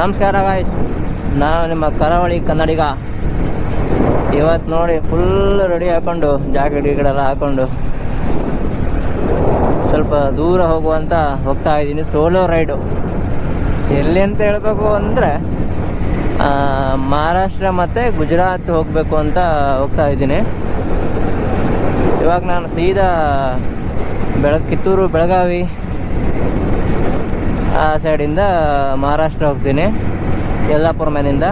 ನಮಸ್ಕಾರ ಗಾಯ್ಸ್, ನಾನು ನಿಮ್ಮ ಕರಾವಳಿ ಕನ್ನಡಿಗ. ಇವತ್ತು ನೋಡಿ ಫುಲ್ ರೆಡಿ ಹಾಕ್ಕೊಂಡು ಜಾಕೆಟ್ ಗಿಕೆಡೆಲ್ಲ ಹಾಕ್ಕೊಂಡು ಸ್ವಲ್ಪ ದೂರ ಹೋಗುವಂತ ಹೋಗ್ತಾ ಇದ್ದೀನಿ. Solo raid. ಎಲ್ಲಿ ಅಂತ ಹೇಳಬೇಕು ಅಂದರೆ ಮಹಾರಾಷ್ಟ್ರ ಮತ್ತು ಗುಜರಾತ್ ಹೋಗಬೇಕು ಅಂತ ಹೋಗ್ತಾ ಇದ್ದೀನಿ. ಇವಾಗ ನಾನು ಸೀದಾ ಕಿತ್ತೂರು ಬೆಳಗಾವಿ ಆ ಸೈಡಿಂದ ಮಹಾರಾಷ್ಟ್ರ ಹೋಗ್ತೀನಿ, ಯಲ್ಲಾಪುರ ಮೇಲಿಂದ.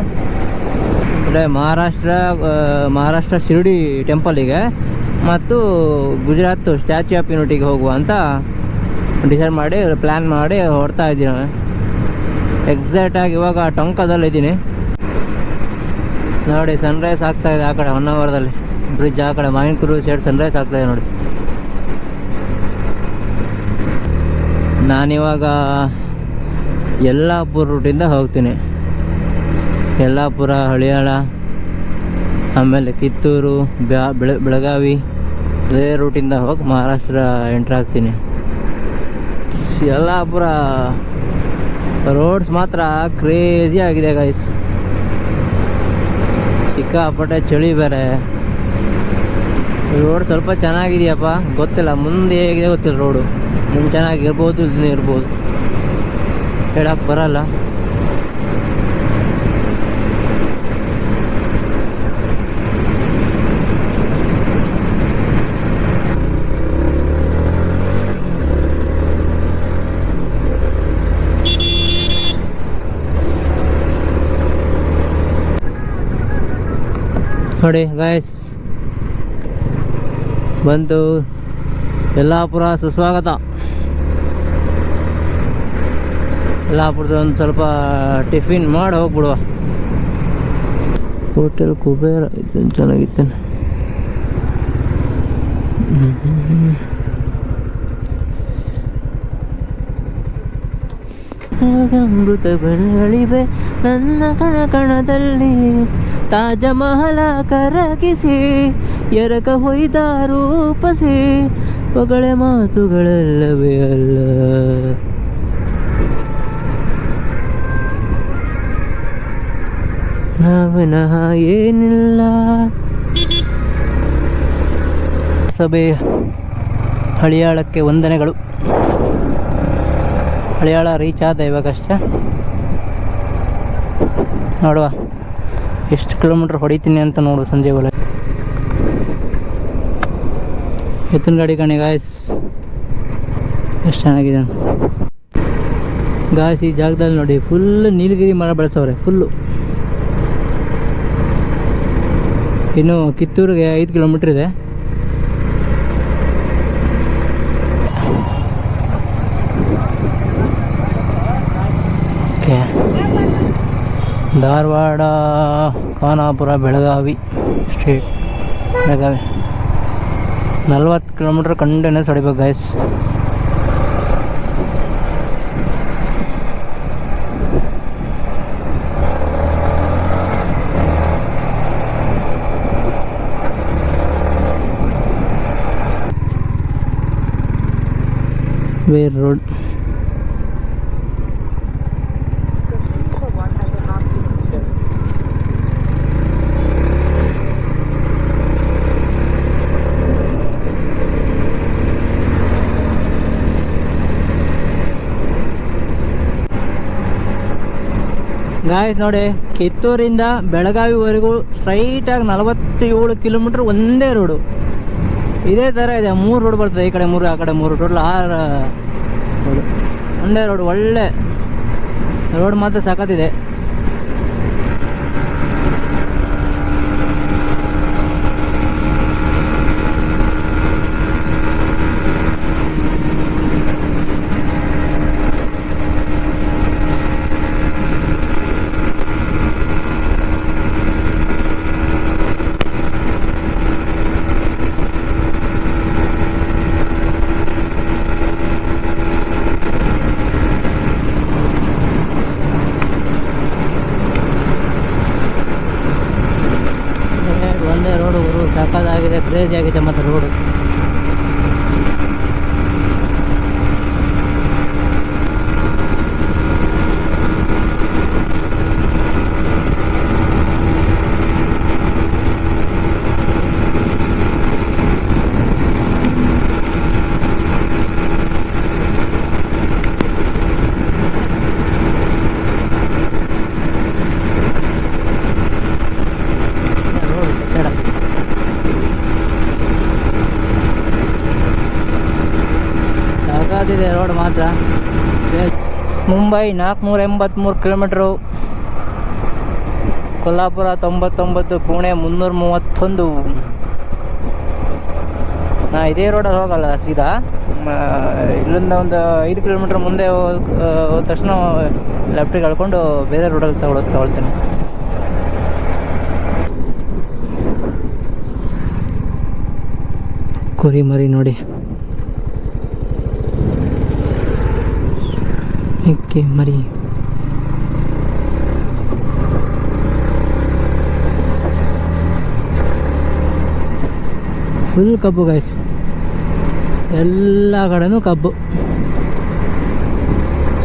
ಅಂದರೆ ಮಹಾರಾಷ್ಟ್ರ ಶಿರ್ಡಿ ಟೆಂಪಲಿಗೆ ಮತ್ತು ಗುಜರಾತ್ ಸ್ಟ್ಯಾಚ್ಯೂ ಆಫ್ ಯೂನಿಟಿಗೆ ಹೋಗುವ ಅಂತ ಡಿಸೈಡ್ ಮಾಡಿ ಪ್ಲ್ಯಾನ್ ಮಾಡಿ ಹೊರಡ್ತಾ ಇದ್ದೀನಿ. ಎಕ್ಸಾಕ್ಟಾಗಿ ಇವಾಗ ಟೊಂಕದಲ್ಲಿದ್ದೀನಿ ನೋಡಿ. ಸನ್ರೈಸ್ ಆಗ್ತಾಯಿದೆ ಆ ಕಡೆ ಹೊನ್ನಾವರದಲ್ಲಿ, ಬ್ರಿಡ್ಜ್ ಆ ಕಡೆ ಮಾವಿನಕುರು ಸೈಡ್ ಸನ್ರೈಸ್ ಆಗ್ತಾಯಿದೆ ನೋಡಿ. ನಾನಿವಾಗ ಯಲ್ಲಾಪುರ ರೂಟಿಂದ ಹೋಗ್ತೀನಿ. ಯಲ್ಲಾಪುರ, ಹಳಿಯಾಳ, ಆಮೇಲೆ ಕಿತ್ತೂರು, ಬೆಳಗಾವಿ, ಅದೇ ರೂಟಿಂದ ಹೋಗಿ ಮಹಾರಾಷ್ಟ್ರ ಎಂಟ್ರ್ ಆಗ್ತೀನಿ. ಯಲ್ಲಾಪುರ ರೋಡ್ಸ್ ಮಾತ್ರ ಕ್ರೇಜಿ ಆಗಿದೆ ಗೈಸ್. ಸಿಕ್ಕಾಪಟ್ಟೆ ಚಳಿ ಬೇರೆ. ರೋಡ್ ಸ್ವಲ್ಪ ಚೆನ್ನಾಗಿದೆಯಪ್ಪ, ಗೊತ್ತಿಲ್ಲ ಮುಂದೆ ಹೇಗಿದೆ ಗೊತ್ತಿಲ್ಲ. ರೋಡು ಮುಂದೆ ಚೆನ್ನಾಗಿರ್ಬೋದು, ಇದನ್ನೇ ಇರ್ಬೋದು, ಹೇಳಕ್ಕೆ ಬರಲ್ಲ. ನೋಡಿ ಗಾಯ್ಸ್, ಬಂತು ಯಲ್ಲಾಪುರ. ಸುಸ್ವಾಗತ. ಯಲ್ಲಾಪುರದ ಒಂದು ಸ್ವಲ್ಪ ಟಿಫಿನ್ ಮಾಡಿ ಹೋಗ್ಬಿಡುವ. ಹೋಟೆಲ್ ಕುಬೇರ ಇದನ್ನು ಚೆನ್ನಾಗಿತ್ತೇನೆ. ಅಮೃತ ಬೆಳಗಳಿವೆ ನನ್ನ ಕಣಕಣದಲ್ಲಿ, ತಾಜ ಮಹಲ ಕರಗಿಸಿ ಎರಕ ಹೊಯ್ದ ರೂಪಸಿ, ಹೊಗಳೆ ಮಾತುಗಳೆಲ್ಲವೇ ಅಲ್ಲ. ವಿನಃ ಏನಿಲ್ಲ. ಸಭೆ ಹಳಿಯಾಳಕ್ಕೆ ವಂದನೆಗಳು. ಹಳಿಯಾಳ ರೀಚ್ ಆದ ಇವಾಗಷ್ಟೇ. ನೋಡುವ ಎಷ್ಟು ಕಿಲೋಮೀಟ್ರ್ ಹೊಡಿತೀನಿ ಅಂತ ನೋಡು. ಸಂಜೆ ವೇಳೆ ಎತ್ತಿನ ಗಾಡಿ ಕಣಿ ಗಾಯ್ಸ್, ಎಷ್ಟು ಚೆನ್ನಾಗಿದೆ ಅಂತ. ಗಾಯ್ಸ್ ಈ ಜಾಗದಲ್ಲಿ ನೋಡಿ ಫುಲ್ ನೀಲಗಿರಿ ಮರ ಬೆಳೆಸವ್ರೆ ಫುಲ್ಲು. ಇನ್ನು ಕಿತ್ತೂರಿಗೆ 5 ಕಿಲೋಮೀಟ್ರ್ ಇದೆ. Okay, Dharwad, Khanapur, Belagavi street. Belagavi 40 kilometre continues ಹೊಡಿಬೇಕು ಗೈಸ್. Where road. ಗಾಯ್ಸ್ ನೋಡಿ, ಕಿತ್ತೂರಿಂದ ಬೆಳಗಾವಿವರೆಗೂ ಸ್ಟ್ರೈಟಾಗಿ 47 ಕಿಲೋಮೀಟ್ರ್ ಒಂದೇ ರೋಡು. ಇದೇ ಥರ ಇದೆ, 3 ರೋಡ್ ಬರ್ತದೆ. ಈ ಕಡೆ 3, ಆ ಕಡೆ 3, ಟೋಟಲ್ 6 ರೋಡು. ಒಂದೇ ರೋಡ್. ಒಳ್ಳೆ ರೋಡ್ ಮಾತ್ರ ಸಖತ್ತಿದೆ. ಸಕ್ಕತ್ತಾಗಿದೆ, ಕ್ರೇಜಿ ಆಗಿದೆ ಮತ್ತು ರೋಡು. ಮಾತ್ರ. ಮುಂಬೈ 483 ಕಿಲೋಮೀಟ್ರು, ಕೊಲ್ಹಾಪುರ 99, ಪುಣೆ 331. ನಾ ಇದೇ ರೋಡಲ್ಲಿ ಹೋಗಲ್ಲ, ಸೀದಾ ಇಲ್ಲಿಂದ ಒಂದು 5 ಕಿಲೋಮೀಟ್ರ್ ಮುಂದೆ ಹೋದ ತಕ್ಷಣ ಲೆಫ್ಟಿಗೆ ಎಳ್ಕೊಂಡು ಬೇರೆ ರೋಡಲ್ಲಿ ತಗೊಳ್ತೀನಿ. ಕುರಿ ಮರಿ ನೋಡಿ, ಮೇಕೆ ಮರಿ. ಫುಲ್ ಕಬ್ಬು ಗೈಸ್, ಎಲ್ಲ ಕಡೆನೂ ಕಬ್ಬು.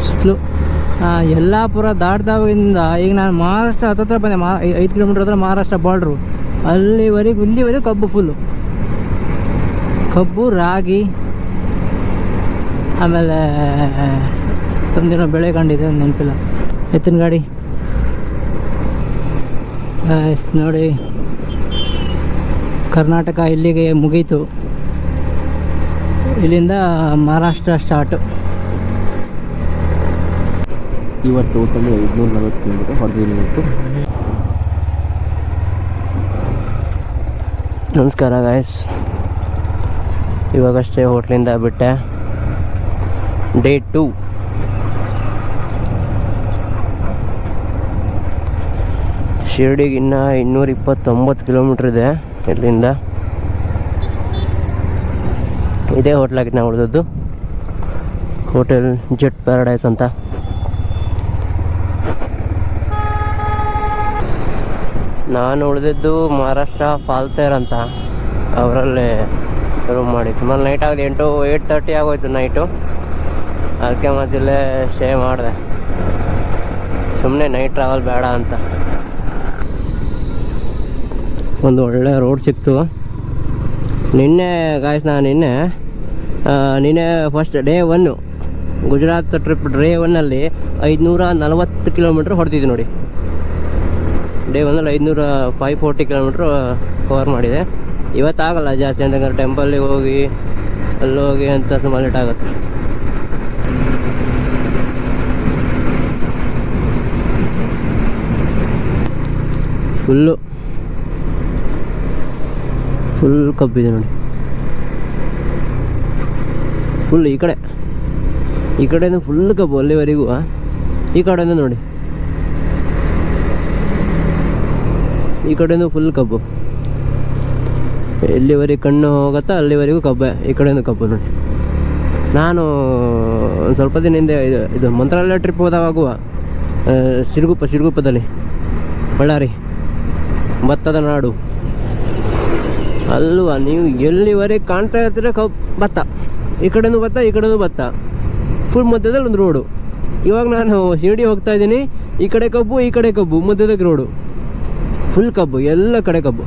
ಸುತ್ತಲೂ ಯಲ್ಲಾಪುರ ದಾಟ್ದಾಗಿಂದ ಈಗ ನಾನು ಮಹಾರಾಷ್ಟ್ರ ಹತ್ತತ್ರ ಬಂದೆ. 5 ಕಿಲೋಮೀಟ್ರ್ ಹತ್ರ ಮಹಾರಾಷ್ಟ್ರ ಬಾರ್ಡ್ರು, ಇಲ್ಲಿವರೆಗೂ ಕಬ್ಬು ಫುಲ್ಲು. ಕಬ್ಬು, ರಾಗಿ, ಆಮೇಲೆ ತಂದಿರೋ ಬೆಳೆ ಕಂಡಿದೆ, ನೆನಪಿಲ್ಲ. ಎತ್ತಿನ ಗಾಡಿ ನೋಡಿ. ಕರ್ನಾಟಕ ಇಲ್ಲಿಗೆ ಮುಗೀತು, ಇಲ್ಲಿಂದ ಮಹಾರಾಷ್ಟ್ರ ಸ್ಟಾರ್ಟು. ಇವತ್ತು ಟೋಟಲಿ 540 ಕಿಲೋಮೀಟರ್ ಹೊಡೆದಿದ್ದೀನಿ ಇವತ್ತು. ನಮಸ್ಕಾರ ಗಾಯ್ಸ್, ಇವಾಗಷ್ಟೇ ಹೋಟ್ಲಿಂದ ಬಿಟ್ಟೆ. ಡೇ 2. ಶಿರ್ಡಿಗೆ ಇನ್ನೂ 229 ಕಿಲೋಮೀಟ್ರ್ ಇದೆ ಇಲ್ಲಿಂದ. ಇದೇ ಹೋಟ್ಲಾಗಿತ್ತು ನಾವು ಉಳಿದದ್ದು, ಹೋಟೆಲ್ ಜೆಟ್ ಪ್ಯಾರಡೈಸ್ ಅಂತ. ನಾನು ಉಳಿದಿದ್ದು ಮಹಾರಾಷ್ಟ್ರ ಫಾಲ್ತೇರ್ ಅಂತ, ಅವರಲ್ಲೇ ರೂಮ್ ಮಾಡಿ. ಸುಮಾರು ನೈಟ್ ಆಗಿದೆ, 8:30 ಆಗೋಯ್ತು ನೈಟು. ಅದಕ್ಕೆ ಮತ್ತಿಲ್ಲೇ ಸ್ಟೇ ಮಾಡಿದೆ, ಸುಮ್ಮನೆ ನೈಟ್ ಟ್ರಾವೆಲ್ ಬೇಡ ಅಂತ. ಒಂದು ಒಳ್ಳೆ ರೋಡ್ ಸಿಕ್ತು ನಿನ್ನೆ ಗಾಯ್ಸ್. ನಾನು ನಿನ್ನೆ first day 1 Gujarat trip day 1ಅಲ್ಲಿ 540 ಕಿಲೋಮೀಟ್ರ್ ಹೊಡೆದಿದ್ದೆ ನೋಡಿ. ಡೇ 1ಅಲ್ಲಿ 540 ಕಿಲೋಮೀಟ್ರ್ ಕವರ್ ಮಾಡಿದೆ. ಇವತ್ತಾಗಲ್ಲ ಜಾಸ್ತಿ, ಅಂತಂದ್ರೆ ಟೆಂಪಲ್ಲಿಗೆ ಹೋಗಿ ಅಲ್ಲೋಗಿ ಅಂತ ಸುಮಾರು ಲೇಟ್ ಆಗುತ್ತೆ. ಫುಲ್ ಕಬ್ಬಿದೆ ನೋಡಿ, ಫುಲ್ ಈ ಕಡೆಯಿಂದ ಫುಲ್ ಕಬ್ಬು ಅಲ್ಲಿವರೆಗೂ. ಈ ಕಡೆಯಿಂದ ನೋಡಿ, ಈ ಕಡೆಯಿಂದ ಫುಲ್ ಕಬ್ಬು, ಎಲ್ಲಿವರೆಗೆ ಕಣ್ಣು ಹೋಗುತ್ತಾ ಅಲ್ಲಿವರೆಗೂ ಕಬ್ಬೆ. ಈ ಕಡೆಯಿಂದ ಕಬ್ಬು ನೋಡಿ. ನಾನು ಸ್ವಲ್ಪ ದಿನದಿಂದ ಇದು ಮಂತ್ರಾಲಯ ಟ್ರಿಪ್ ಹೋದಾಗುವ ಸಿರುಗುಪ್ಪದಲ್ಲಿ, ಬಳ್ಳಾರಿ ಭತ್ತದ ನಾಡು ಅಲ್ವಾ, ನೀವು ಎಲ್ಲಿವರೆಗೆ ಕಾಣ್ತಾ ಇರ್ತೀರ ಭತ್ತ. ಈ ಕಡೆನೂ ಭತ್ತ, ಈ ಕಡೆನೂ ಭತ್ತ, ಫುಲ್ ಮಧ್ಯದಲ್ಲಿ ಒಂದು ರೋಡು. ಇವಾಗ ನಾನು ಶಿರ್ಡಿ ಹೋಗ್ತಾ ಇದ್ದೀನಿ, ಈ ಕಡೆ ಕಬ್ಬು, ಈ ಕಡೆ ಕಬ್ಬು, ಮಧ್ಯದಾಗ ರೋಡು, ಫುಲ್ ಕಬ್ಬು, ಎಲ್ಲ ಕಡೆ ಕಬ್ಬು.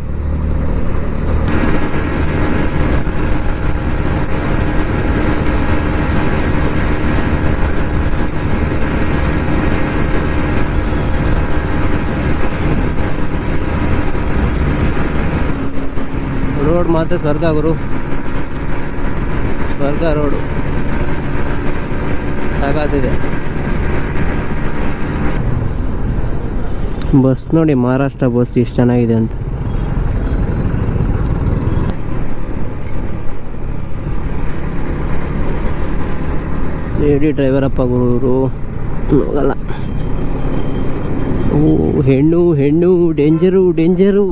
ರೋಡ್ ಮಾತ್ರ ಸ್ವರ್ಗ ಗುರು, ಸ್ವರ್ಗ ರೋಡು ಸಾಕಾಗ್ತಿದೆ. ಬಸ್ ನೋಡಿ, ಮಹಾರಾಷ್ಟ್ರ ಬಸ್ ಎಷ್ಟು ಚೆನ್ನಾಗಿದೆ ಅಂತ. ಲೇಡಿ ಡ್ರೈವರ್ ಅಪ್ಪ ಗುರು, ಹೋಗಲ್ಲ. ಓ ಹೆಣ್ಣು ಡೇಂಜರು ಡೇಂಜರ್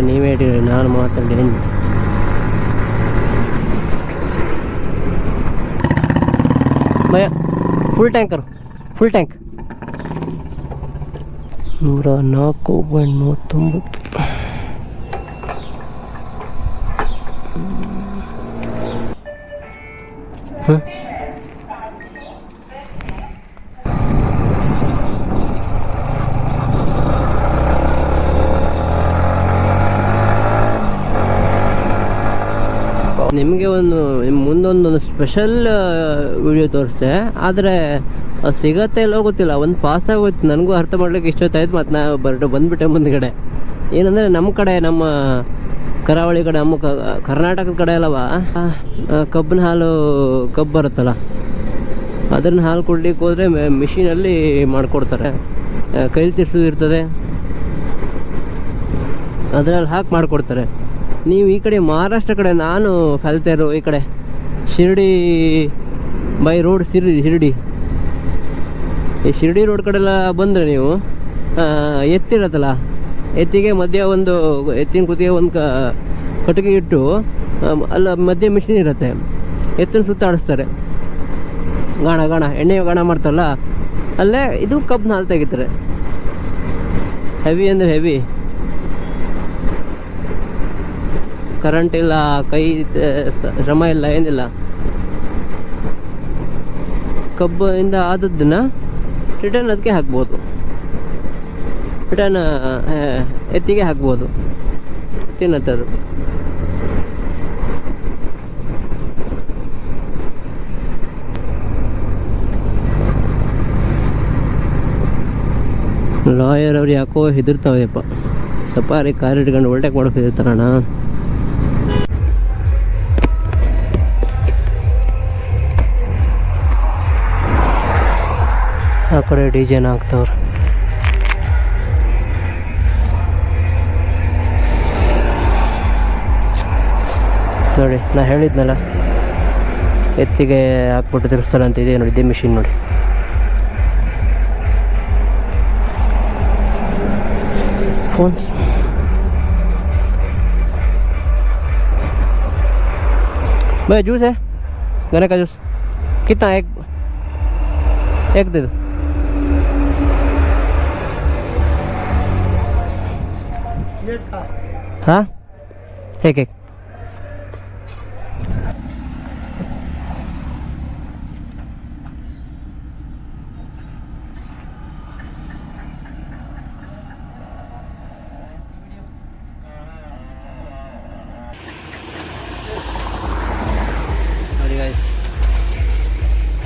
ನೀವೇ ಇಟ್ಟಿರಿ, ನಾನು ಮಾತ್ರ ಡೇಂಜರ್. ಭಯ ಫುಲ್ ಟ್ಯಾಂಕ್ 104.39. ನಿಮಗೆ ಮುಂದೊಂದು ಸ್ಪೆಷಲ್ ವಿಡಿಯೋ ತೋರಿಸ್ದೆ, ಆದರೆ ಅದು ಸಿಗತ್ತೆ ಇಲ್ಲೋ ಗೊತ್ತಿಲ್ಲ. ಒಂದು ಪಾಸ್ ಆಗೋಯ್ತು, ನನಗೂ ಅರ್ಥ ಮಾಡ್ಲಿಕ್ಕೆ ಇಷ್ಟೊತ್ತಾಯ್ತು. ಮತ್ತು ನಾ ಬಂದುಬಿಟ್ಟೆ ಮುಂದ್ಗಡೆ. ಏನಂದರೆ ನಮ್ಮ ಕಡೆ ನಮ್ಮ ಕರಾವಳಿ ಕಡೆ ನಮ್ಮ ಕರ್ನಾಟಕದ ಕಡೆ ಅಲ್ಲವ ಕಬ್ಬಿನ ಹಾಲು ಕಬ್ಬು ಬರುತ್ತಲ್ಲ ಅದನ್ನ ಹಾಲು ಕೊಡ್ಲಿಕ್ಕೆ ಹೋದರೆ ಮಿಷಿನಲ್ಲಿ ಮಾಡಿಕೊಡ್ತಾರೆ. ಕೈಲಿ ತಿರ್ಸೋದು ಇರ್ತದೆ, ಅದರಲ್ಲಿ ಹಾಕಿ ಮಾಡಿಕೊಡ್ತಾರೆ. ನೀವು ಈ ಕಡೆ ಮಹಾರಾಷ್ಟ್ರ ಕಡೆ, ನಾನು ಫಲ್ತೇರು ಈ ಕಡೆ ಶಿರ್ಡಿ ಬೈ ರೋಡ್ ಶಿರ್ಡಿ ಈ ಶಿರ್ಡಿ ರೋಡ್ ಕಡೆಲ್ಲ ಬಂದರೆ ನೀವು ಎತ್ತಿರತ್ತಲ್ಲ, ಎತ್ತಿಗೆ ಮಧ್ಯ ಒಂದು ಎತ್ತಿನ ಕುತ್ತಿಗೆ ಒಂದು ಕಟ್ಟಿಗೆ ಇಟ್ಟು ಅಲ್ಲ ಮಧ್ಯ ಮಿಷಿನ್ ಇರುತ್ತೆ, ಎತ್ತಿನ ಸುತ್ತ ಆಡಿಸ್ತಾರೆ. ಗಾಣ ಎಣ್ಣೆ ಗಾಣ ಮಾಡ್ತಾರಲ್ಲ ಅಲ್ಲೇ ಇದು ಕಬ್ಬಿನ ಹಾಲು ತೆಗಿತಾರೆ. ಹೆವಿ ಅಂದರೆ ಹೆವಿ, ಕರೆಂಟ್ ಇಲ್ಲ, ಕೈ ಶ್ರಮ ಇಲ್ಲ, ಏನಿಲ್ಲ. ಕಬ್ಬಿಂದ ಆದದ್ದನ್ನು ರಿಟರ್ನ್ ಅದಕ್ಕೆ ಹಾಕ್ಬೋದು, ರಿಟರ್ನ್ ಎತ್ತಿಗೆ ಹಾಕ್ಬೋದು, ತಿನ್ನತ್ತದು. ಲಾಯರ್ ಅವ್ರು ಯಾಕೋ ಹೆದರ್ತಾವೆಯಪ್ಪ, ಸಫಾರಿ ಕಾರ್ ಇಟ್ಕೊಂಡು ಓಲ್ಟೇಕ್ ಮಾಡೋಕೆ ಹೆದರ್ತಾರಣ್ಣ. ಆ ಕಡೆ ಡಿಜೆನ ಹಾಕ್ತವ್ರು. ನೋಡಿ ನಾ ಹೇಳಿದ್ನಲ್ಲ ಎತ್ತಿಗೆ ಹಾಕ್ಬಿಟ್ಟು ತಿರ್ಸ್ತಾರೆ ಅಂತ. ಇದೆ ನೋಡಿ, ಇದೇ ಮಿಷಿನ್ ನೋಡಿ. फोन्स भाई जूस है, गन्ने का जूस कितना? एक दे दो. हाँ एक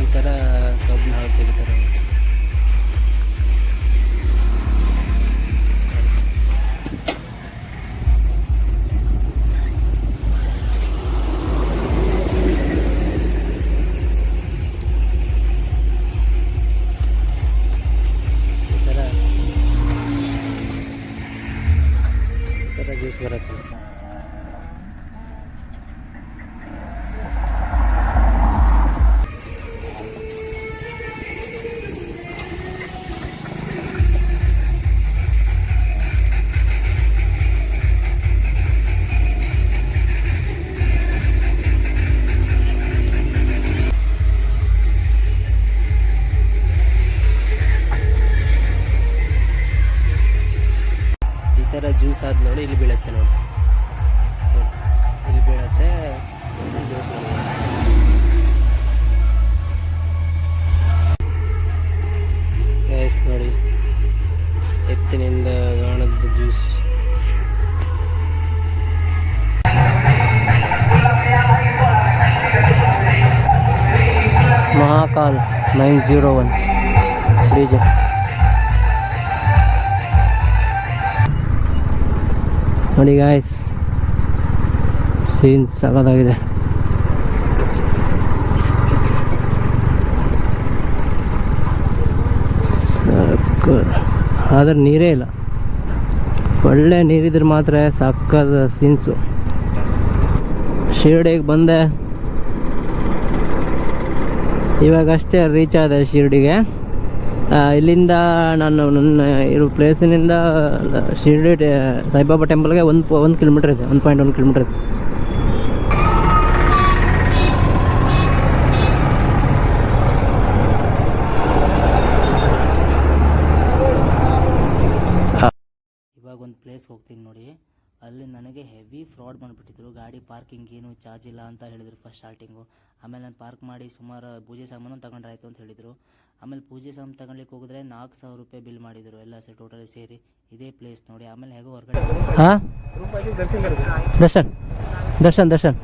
ಈ ಥರ ಕಬ್ಬಿನ ಹಾಲು ತೆಗಿತಾರೆ. ಈ ಥರ ಜ್ಯೂಸ್ ಬರುತ್ತೆ. ಈ ಥರ ಜ್ಯೂಸ್ ಆದ ನೋಡಿ ಇಲ್ಲಿ ಬೀಳುತ್ತೆ, ನೋಡಿ ಇಲ್ಲಿ ಬೀಳುತ್ತೆ ಜ್ಯೂಸ್. ಗೈಸ್ ನೋಡಿ, ಎತ್ತಿನಿಂದ ಗಾಣದ ಜ್ಯೂಸ್. ಮಹಾಕಾಲ್ 901 ಡಿಜೆ. ನೋಡಿ ಗಾಯ್ಸ್, ಸೀನ್ ಸಗದಾಗಿದೆ. ಆದರೆ ನೀರೇ ಇಲ್ಲ, ಒಳ್ಳೆ ನೀರಿದ್ರೆ ಮಾತ್ರ ಸಕ್ಕದ ಸೀನ್ಸು. ಶಿರ್ಡಿಗೆ ಬಂದೆ, ಇವಾಗಷ್ಟೇ ರೀಚ್ ಆದೆ ಶಿರ್ಡಿಗೆ. ಇಲ್ಲಿಂದ ನಾನು ನನ್ನ ಇರೋ ಪ್ಲೇಸಿನಿಂದ ಶಿರ್ಡಿ ಸಾಯಿಬಾಬಾ ಟೆಂಪಲ್ಗೆ 1 ಕಿಲೋಮೀಟ್ರ್ ಇದೆ, 1.1 ಕಿಲೋಮೀಟ್ರ್ ಇದೆ. ಇವಾಗ ಒಂದು ಪ್ಲೇಸ್ ಹೋಗ್ತೀನಿ ನೋಡಿ, ಅಲ್ಲಿ ನನಗೆ ಹೆವಿ ಫ್ರಾಡ್ ಮಾಡಿಬಿಟ್ಟಿದ್ರು. ಗಾಡಿ ಪಾರ್ಕಿಂಗ್ ಏನು ಚಾರ್ಜ್ ಇಲ್ಲ ಅಂತ ಹೇಳಿದರು ಫಸ್ಟ್ ಸ್ಟಾರ್ಟಿಂಗು. ಆಮೇಲೆ ನಾನು ಪಾರ್ಕ್ ಮಾಡಿ ಸುಮಾರು ಪೂಜೆ ಸಾಮಾನು ತಗೊಂಡ್ರಾಯ್ತು ಅಂತ ಹೇಳಿದರು. ಆಮೇಲೆ ಪೂಜೆ ಸಾಮಾನು ತಗೊಳ್ಳಿಕ್ಕೆ ಹೋಗಿದ್ರೆ 4,000 ರೂಪಾಯಿ ಬಿಲ್ ಮಾಡಿದರು, ಎಲ್ಲ ಟೋಟಲಿ ಸೇರಿ. ಇದೇ ಪ್ಲೇಸ್ ನೋಡಿ. ಆಮೇಲೆ ಹೇಗೋ ಹೊರಗಡೆ ಹಾಂ ದರ್ಶನ್ ದರ್ಶನ್ ದರ್ಶನ್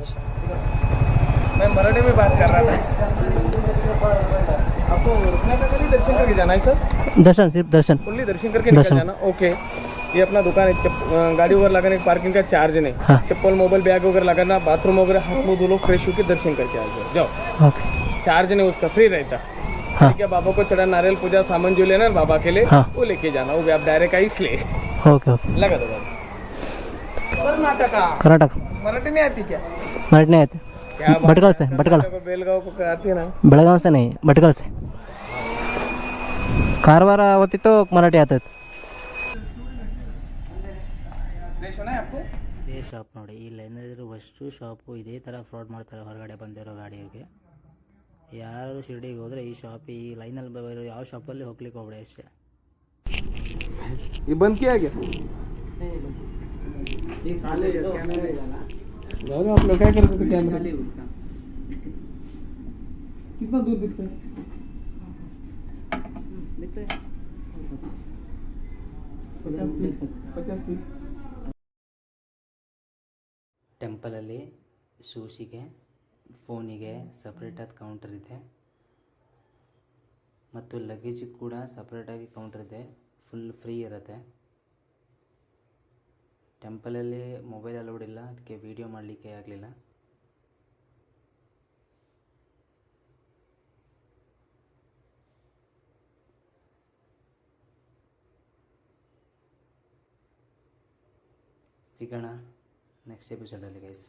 मैं मराठी में बात कर रहा था. आपको रुकने का दर्शन करके जाना है सर? दर्शन सिर्फ दर्शन फुल्ली दर्शन करके निकल जाना. ओके. ये अपना दुकान है, गाड़ी वगैरह लगाने का पार्किंग का चार्ज नहीं, हाँ। चप्पल मोबाइल बैग वगैरह लगाना, बाथरूम वगैरह हाथ मुंह धो लो, फ्रेश होकर दर्शन करके आ जाओ जाओ। ओके चार्ज नहीं उसका, फ्री रहता। हाँ ठीक है, बाबा को चढ़ा नारियल पूजा सामान जो लेना है बाबा के लिए, हाँ। वो लेके जाना, वो भी आप डायरेक्ट आइस ले ओके ओके लगा दो गाड़ी। कर्नाटका ಕರ್ನಾಟಕ मराठी नहीं आती क्या? मराठी नहीं आते क्या बात भटकल है, से भटकल कर्नाटक और बेलगाव को आती है ना। ಬೆಳಗಾವಿ से नहीं भटकल से ಕಾರವಾರ ಹೋಗ್ತಿತ್ತು ಮರಾಠಿ ಆತೈತೆ फ्रेश होना है आपको? ಇದೇ ಶಾಪ್ ನೋಡಿ, ಇಲ್ಲೇನಾದರೂ ಅಷ್ಟು ಶಾಪು ಇದೇ ಥರ ಫ್ರಾಡ್ ಮಾಡ್ತಾರೆ ಹೊರಗಡೆ ಬಂದಿರೋ ಗಾಡಿಗೆ. ಯಾರು ಶಿರ್ಡಿಗೆ ಹೋದರೆ ಈ ಶಾಪ್ ಈ ಲೈನಲ್ಲಿ ಬರೋ ಯಾವ ಶಾಪಲ್ಲಿ ಹೋಗ್ಲಿಕ್ಕೆ ಹೋಗ್ಬೇಡಿ ಅಷ್ಟೇ. ये बंद किया क्या? जाओ आप लोग क्या कर सकते कैमरा? कितना दूर दिखता है? पचास फीट। ಟೆಂಪಲಲ್ಲಿ ಶೂಸಿಗೆ ಫೋನಿಗೆ ಸಪ್ರೇಟಾದ ಕೌಂಟರ್ ಇದೆ ಮತ್ತು ಲಗೇಜಿಗೆ ಕೂಡ ಸಪ್ರೇಟಾಗಿ ಕೌಂಟರ್ ಇದೆ, ಫುಲ್ ಫ್ರೀ ಇರುತ್ತೆ. ಟೆಂಪಲಲ್ಲಿ ಮೊಬೈಲ್ ಅಲೌಡ್ ಇಲ್ಲ, ಅದಕ್ಕೆ ವೀಡಿಯೋ ಮಾಡಲಿಕ್ಕೆ ಆಗಲಿಲ್ಲ. ಸಿಗೋಣ ನೆಕ್ಸ್ಟ್ ಎಪಿಸೋಡಲ್ಲಿ ಗೈಸ್.